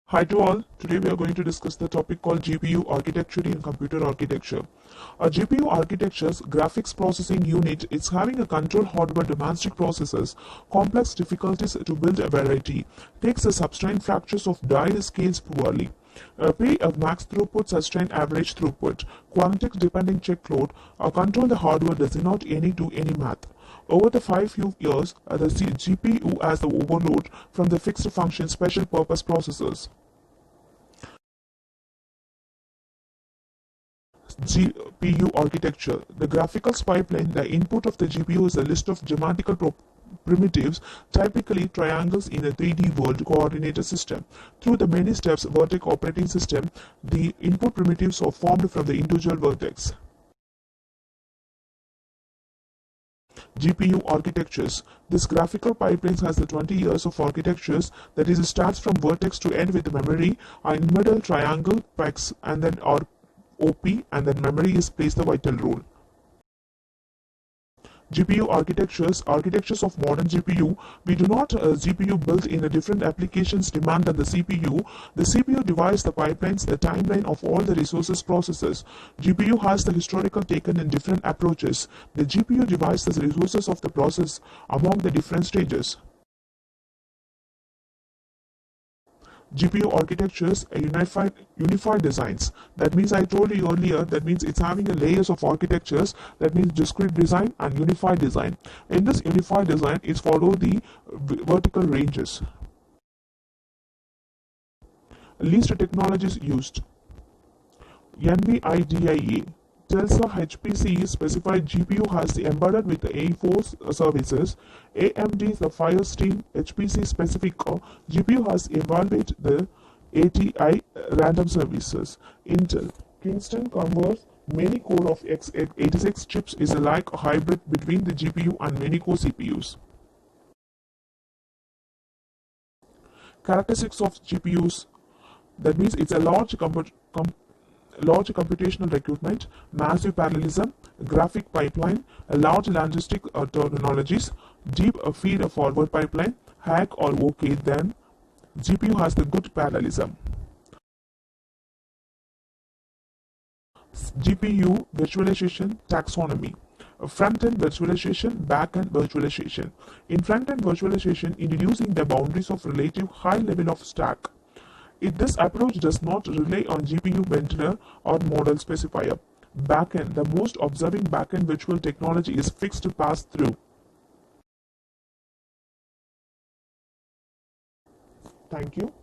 Hi to all. Today we are going to discuss the topic called GPU architecture in computer architecture. A GPU architecture's graphics processing unit is having a control hardware domestic processors, complex difficulties to build a variety, takes a substrain fractures of die scales poorly. Pay a max throughput, sustain average throughput, quantity depending check load, control the hardware does not any do any math. Over the 5 years, the GPU has the overload from the fixed function special purpose processors. GPU architecture. The graphical pipeline, the input of the GPU is a list of geometrical primitives, typically triangles in a 3D world coordinated system. Through the many steps vertex operating system, the input primitives are formed from the individual vertex. GPU architectures. This graphical pipeline has the 20 years of architectures, that is, it starts from vertex to end with memory, in middle triangle, PEX, and then OP, and then memory is plays the vital role. GPU architectures of modern GPU. We do not GPU built in a different applications demand than the CPU. The CPU divides the pipelines, the timeline of all the resources processes. GPU has the historical taken in different approaches. The GPU divides the resources of the process among the different stages. GPU architectures are unified designs. That means I told you earlier, that means it's having a layers of architectures, that means discrete design and unified design. In this unified design, it's follow the vertical ranges. Least technologies used. NVIDIA Telstar HPC specified GPU has the embedded with the A4 services. AMD the Firestream HPC specific GPU has evaluated the ATI random services. Intel Kingston converts many core of x86 chips is like a hybrid between the GPU and many core CPUs. Characteristics of GPUs. That means it's a large computational recruitment, massive parallelism, graphic pipeline, a large logistic terminologies, deep feed forward pipeline, hack or OK, then GPU has the good parallelism. GPU virtualization taxonomy. Front-end virtualization, back-end virtualization. In front-end virtualization, introducing the boundaries of relative high level of stack. This approach does not rely on GPU maintainer or model specifier. Backend, the most observing backend virtual technology is fixed pass-through. Thank you.